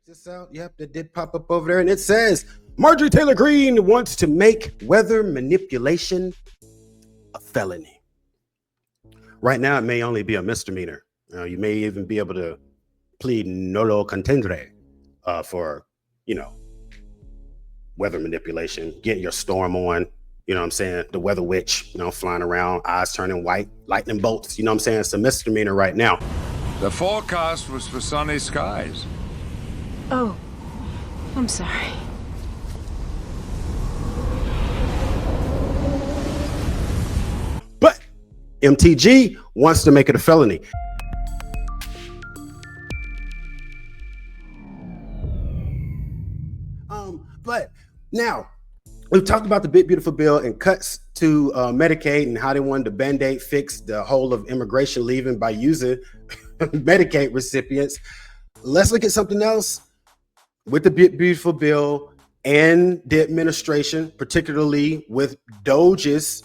this out. Yep, that did pop up over there. And it says, Marjorie Taylor Greene wants to make weather manipulation a felony. Right now, it may only be a misdemeanor. You may even be able to plead nolo contendere for, weather manipulation, getting your storm on, you know what I'm saying? The weather witch, flying around, eyes turning white, lightning bolts, you know what I'm saying? It's a misdemeanor right now. The forecast was for sunny skies. Oh, I'm sorry. But MTG wants to make it a felony. But now we've talked about the big beautiful bill and cuts to Medicaid and how they wanted to band-aid fix the whole of immigration leaving by using Medicaid recipients. Let's look at something else with the big beautiful bill and the administration, particularly with Doge's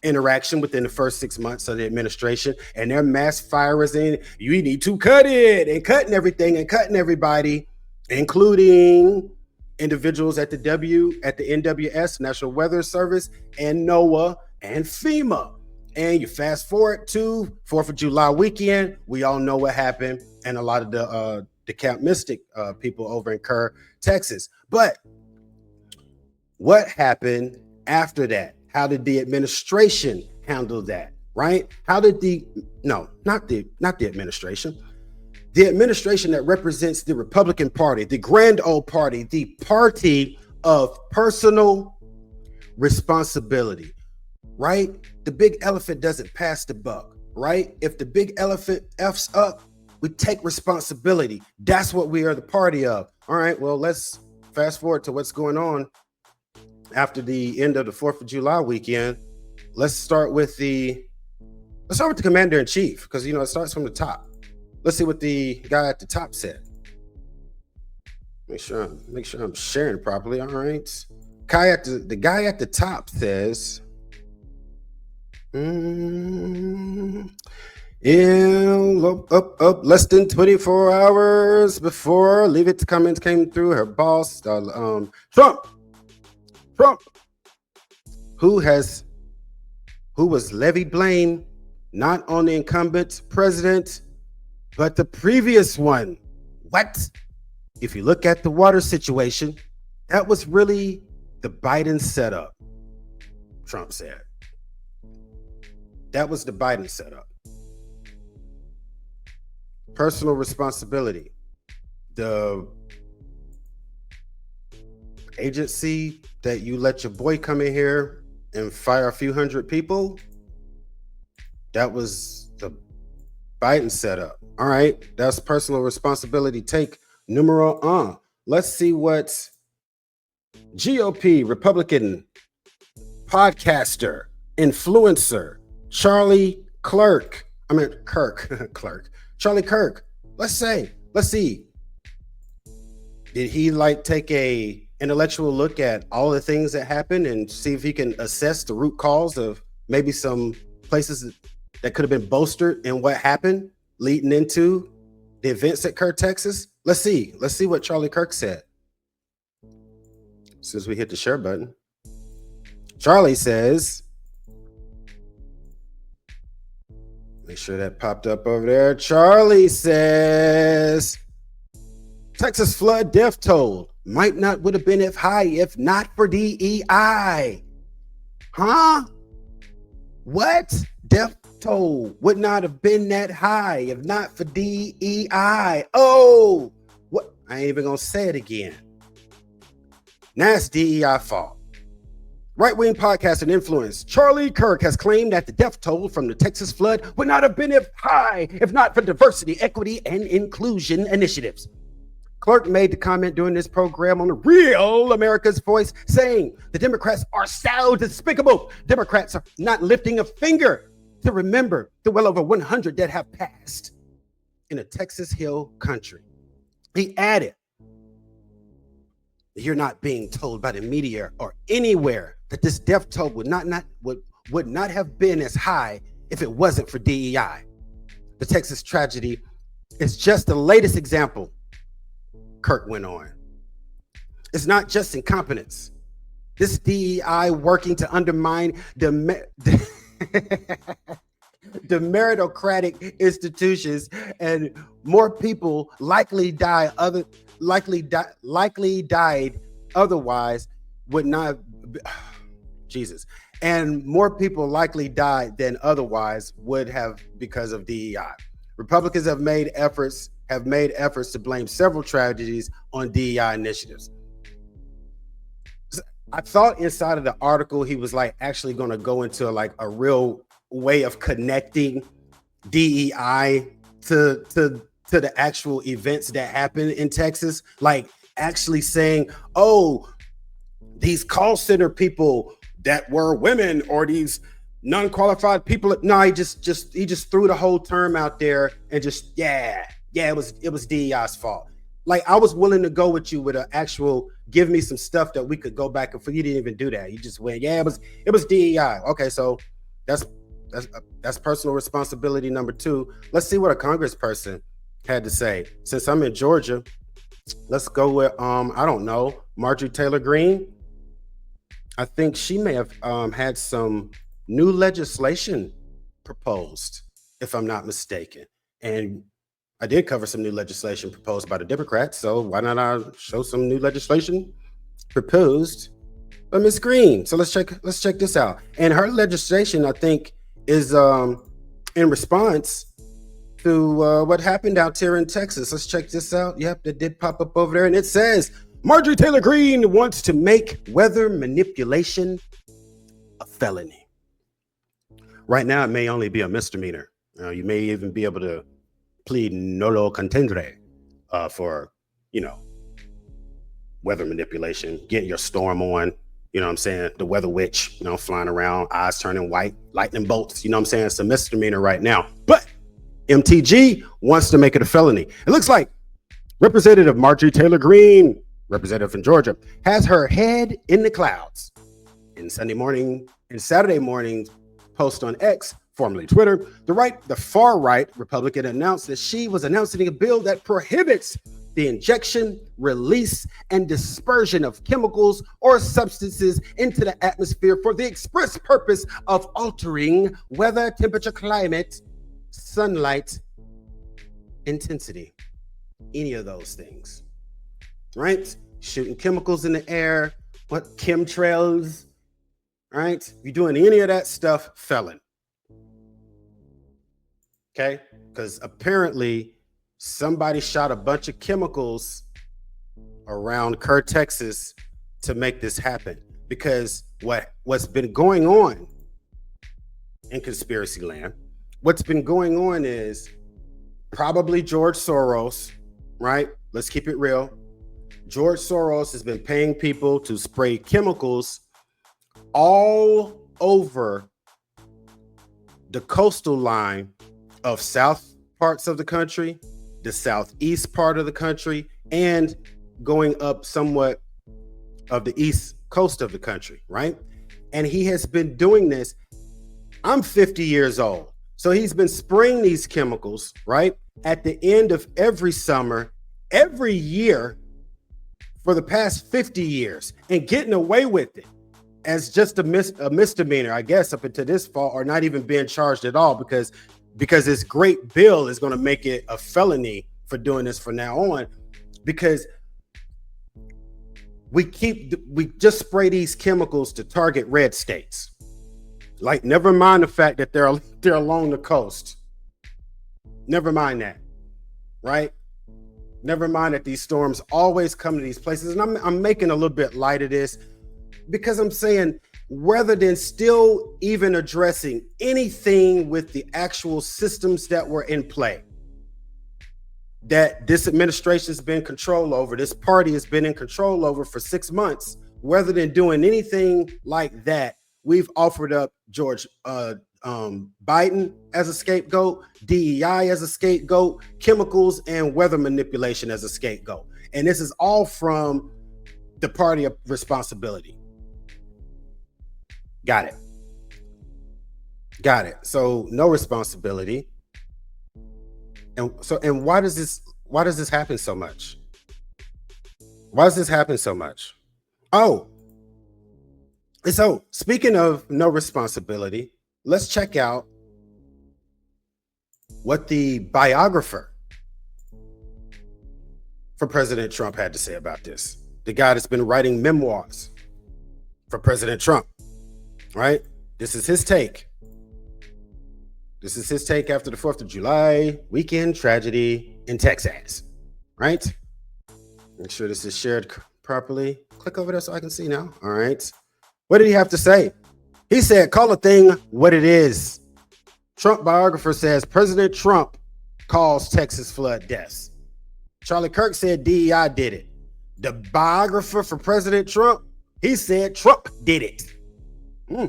interaction within the first 6 months of the administration, and their mass firers in, you need to cut it, and cutting everything and cutting everybody, including individuals at the NWS, National Weather Service, and NOAA and FEMA. And you fast forward to 4th of July weekend, we all know what happened, and a lot of the Camp Mystic people over in Kerr, Texas. But what happened after that? How did the administration handle that? Right? How did not the administration. The administration that represents the Republican Party, the grand old party, the party of personal responsibility, right? The big elephant doesn't pass the buck, right? If the big elephant F's up, we take responsibility. That's what we are the party of. All right, well, let's fast forward to what's going on after the end of the 4th of July weekend. Let's start with the commander in chief, because it starts from the top. Let's see what the guy at the top said. Make sure I'm sharing properly. All right. The guy at the top says, less than 24 hours before Leave It to Comments came through, her boss, Trump, who was levied blame not on the incumbent president, but the previous one. What? If you look at the water situation, that was really the Biden setup, Trump said. That was the Biden setup. Personal responsibility. The agency that you let your boy come in here and fire a few hundred people, that was the Biden setup. All right, that's personal responsibility. Take numero un. Let's see what GOP Republican podcaster, influencer, Charlie Kirk. Charlie Kirk. Let's see. Did he take a intellectual look at all the things that happened and see if he can assess the root cause of maybe some places that could have been bolstered in what happened leading into the events at Kerr, Texas? Let's see what Charlie Kirk said. Since we hit the share button, Charlie says, make sure that popped up over there. Charlie says, Texas flood death toll might not would have been as high if not for DEI. Huh? What? Death toll would not have been that high if not for DEI. Oh, what? I ain't even gonna say it again. Now it's DEI fault. Right-wing podcast and influence Charlie Kirk has claimed that the death toll from the Texas flood would not have been as high if not for diversity, equity, and inclusion initiatives. Clark made the comment during this program on the Real America's Voice, saying the Democrats are so despicable. Democrats are not lifting a finger to remember the well over 100 that have passed in a Texas Hill country. He added, you're not being told by the media or anywhere that this death toll would not have been as high if it wasn't for DEI. The Texas tragedy is just the latest example Kirk went on. It's not just incompetence. This DEI working to undermine the meritocratic institutions, and more people likely died otherwise would not. Jesus. And more people likely died than otherwise would have because of DEI. Republicans have made efforts to blame several tragedies on DEI initiatives. I thought inside of the article he was like actually going to go into like a real way of connecting DEI to the actual events that happened in Texas, like actually saying, oh, these call center people that were women or these non-qualified people. No, he just threw the whole term out there and just it was DEI's fault. Like, I was willing to go with you with an actual give me some stuff that we could go back and for. You didn't even do that. You just went, it was DEI. Okay, so that's personal responsibility number 2. Let's see what a congressperson had to say. Since I'm in Georgia, let's go with I don't know, Marjorie Taylor Greene. I think she may have had some new legislation proposed, if I'm not mistaken. And I did cover some new legislation proposed by the Democrats, so why not I show some new legislation proposed by Ms. Greene? So let's check this out. And her legislation, I think, is in response to what happened out here in Texas. Let's check this out. Yep, that did pop up over there, and it says Marjorie Taylor Greene wants to make weather manipulation a felony. Right now, it may only be a misdemeanor. You may even be able to plead nolo contendere for, weather manipulation, getting your storm on, you know what I'm saying? The weather witch, flying around, eyes turning white, lightning bolts, you know what I'm saying? It's a misdemeanor right now. But MTG wants to make it a felony. It looks like Representative Marjorie Taylor Greene, representative from Georgia, has her head in the clouds. In Saturday morning post on X, formerly Twitter, the far right Republican announced that she was announcing a bill that prohibits the injection, release, and dispersion of chemicals or substances into the atmosphere for the express purpose of altering weather, temperature, climate, sunlight, intensity, any of those things, right? Shooting chemicals in the air, chemtrails, right? If you're doing any of that stuff, felon. Okay, because apparently somebody shot a bunch of chemicals around Kerr, Texas to make this happen. Because what's been going on in conspiracy land, what's been going on is probably George Soros, right? Let's keep it real. George Soros has been paying people to spray chemicals all over the coastal line of south parts of the country, the southeast part of the country, and going up somewhat of the east coast of the country, right? And he has been doing this. I'm 50 years old. So he's been spraying these chemicals, right? At the end of every summer, every year for the past 50 years and getting away with it as just a misdemeanor, I guess, up until this fall, or not even being charged at all because this great bill is going to make it a felony for doing this from now on, because we just spray these chemicals to target red states. Like, never mind the fact that they're along the coast. Never mind that, right? Never mind that these storms always come to these places. And I'm making a little bit light of this because I'm saying, rather than still even addressing anything with the actual systems that were in play, that this administration's been in control over, this party has been in control over for 6 months, rather than doing anything like that, we've offered up George Biden as a scapegoat, DEI as a scapegoat, chemicals and weather manipulation as a scapegoat. And this is all from the party of responsibility. Got it. So no responsibility. And why does this happen so much? Why does this happen so much? Oh, and so speaking of no responsibility, let's check out what the biographer for President Trump had to say about this. The guy that's been writing memoirs for President Trump, right? This is his take. This is his take after the 4th of July weekend tragedy in Texas, right? Make sure this is shared properly. Click over there so I can see now. All right. What did he have to say? He said, call a thing what it is. Trump biographer says President Trump caused Texas flood deaths. Charlie Kirk said DEI did it. The biographer for President Trump, he said Trump did it.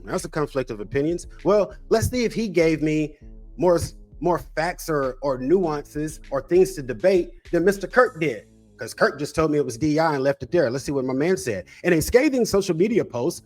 That's a conflict of opinions. Well, let's see if he gave me more facts or nuances or things to debate than Mr. Kirk did. Because Kirk just told me it was DEI and left it there. Let's see what my man said. In a scathing social media post,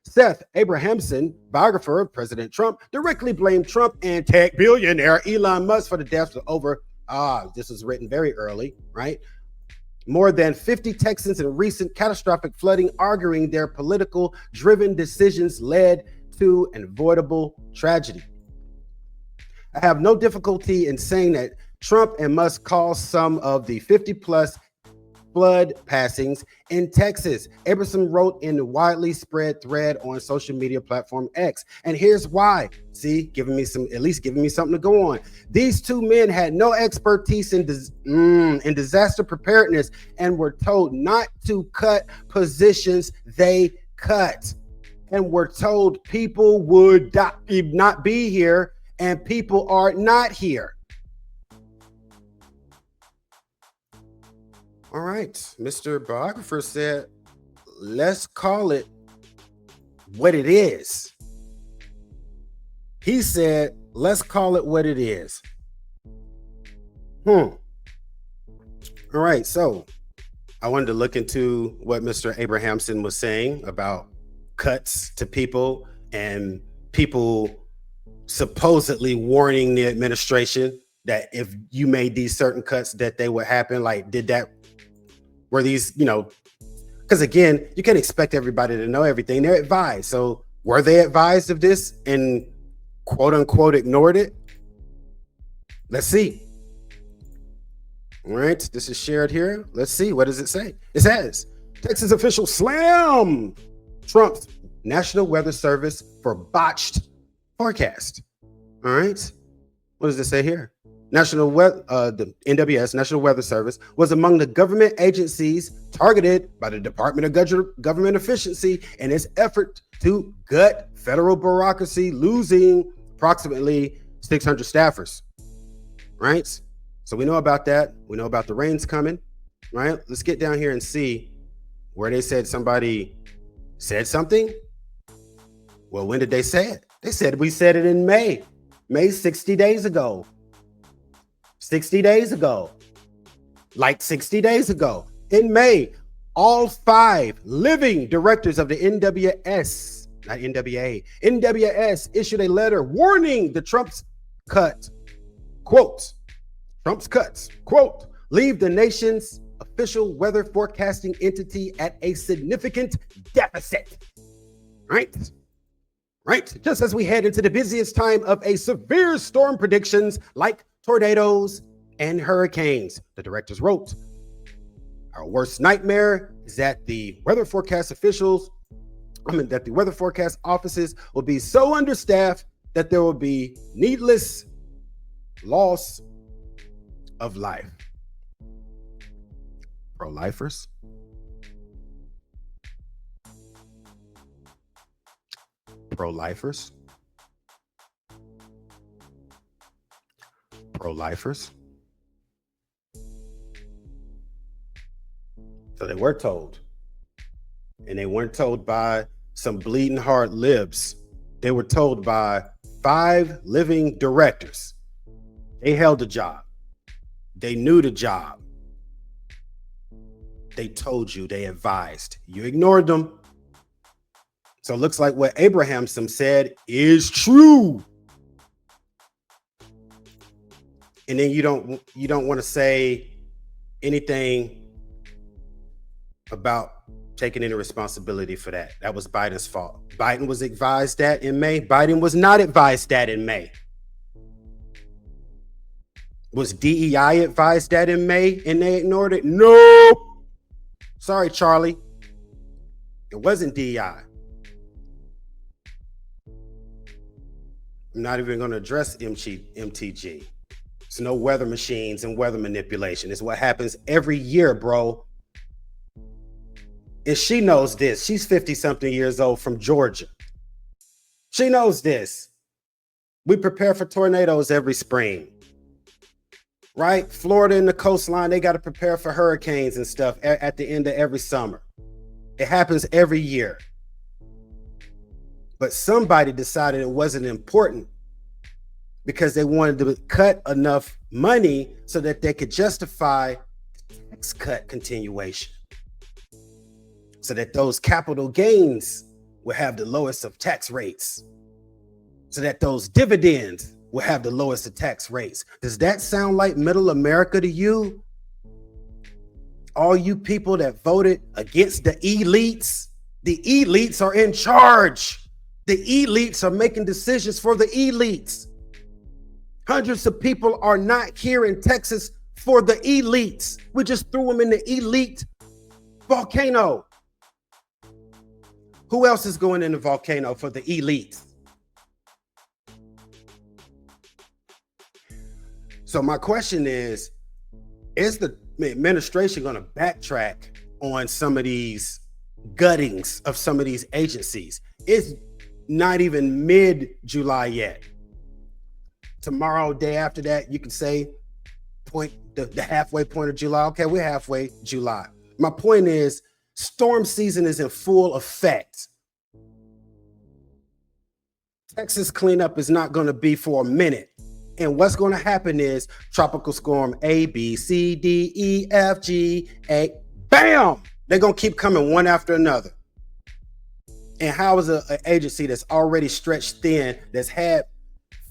Seth Abrahamson, biographer of President Trump, directly blamed Trump and tech billionaire Elon Musk for the deaths of over, this was written very early, right? More than 50 Texans in recent catastrophic flooding, arguing their political driven decisions led to an avoidable tragedy. I have no difficulty in saying that Trump and Musk caused some of the 50 plus flood passings in Texas, Abrahamson wrote in the widely spread thread on social media platform X. And here's why. See, at least giving me something to go on. These two men had no expertise in disaster preparedness and were told not to cut positions they cut, and were told people would not be here, and people are not here. All right, Mr. Biographer said, let's call it what it is. He said, let's call it what it is. All right, so I wanted to look into what Mr. Abrahamson was saying about cuts to people and people supposedly warning the administration that if you made these certain cuts that they would happen. Like, were these, because again, you can't expect everybody to know everything. They're advised. So were they advised of this and quote unquote ignored it? Let's see. All right, this is shared here. Let's see. What does it say? It says, Texas officials slam Trump's National Weather Service for botched forecast. All right. What does it say here? The NWS, National Weather Service, was among the government agencies targeted by the Department of Government Efficiency in its effort to gut federal bureaucracy, losing approximately 600 staffers. Right? So we know about that. We know about the rains coming. Right? Let's get down here and see where they said somebody said something. Well, when did they say it? They said we said it in May 60 days ago. 60 days ago, like 60 days ago. In May, all 5 living directors of the NWS, not NWA, NWS issued a letter warning the Trump's cuts, quote, leave the nation's official weather forecasting entity at a significant deficit. Right? Just as we head into the busiest time of a severe storm predictions like tornadoes and hurricanes, the directors wrote. Our worst nightmare is that the weather forecast offices will be so understaffed that there will be needless loss of life. Pro-lifers. Pro-lifers. Pro-lifers. So they were told. And they weren't told by some bleeding heart libs. They were told by 5 living directors. They held the job. They knew the job. They told you, they advised. You ignored them. So it looks like what Abrahamson said is true. And then you don't want to say anything about taking any responsibility for that. That was Biden's fault. Biden was advised that in May. Biden was not advised that in May. Was DEI advised that in May and they ignored it? Nope. Sorry, Charlie. It wasn't DEI. I'm not even going to address MTG. It's no weather machines and weather manipulation. It's what happens every year, bro. And she knows this. She's 50-something years old from Georgia. She knows this. We prepare for tornadoes every spring. Right? Florida and the coastline, they got to prepare for hurricanes and stuff at the end of every summer. It happens every year. But somebody decided it wasn't important because they wanted to cut enough money so that they could justify tax cut continuation. So that those capital gains will have the lowest of tax rates. So that those dividends will have the lowest of tax rates. Does that sound like middle America to you? All you people that voted against the elites are in charge. The elites are making decisions for the elites. Hundreds of people are not here in Texas for the elites. We just threw them in the elite volcano. Who else is going in the volcano for the elites? So my question is the administration going to backtrack on some of these guttings of some of these agencies? It's not even mid-July yet. Tomorrow, day after that, you can say the halfway point of July. Okay, we're halfway July. My point is, storm season is in full effect. Texas cleanup is not going to be for a minute. And what's going to happen is tropical storm A, B, C, D, E, F, G, A, bam! They're going to keep coming one after another. And how is an agency that's already stretched thin, that's had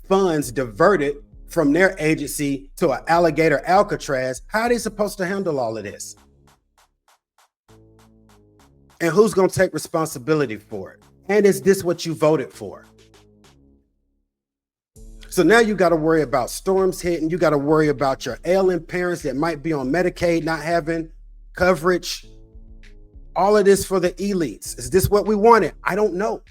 funds diverted from their agency to an alligator Alcatraz, how are they supposed to handle all of this? And who's going to take responsibility for it? And is this what you voted for? So now you got to worry about storms hitting. You got to worry about your ailing parents that might be on Medicaid not having coverage. All of this for the elites. Is this what we wanted? I don't know.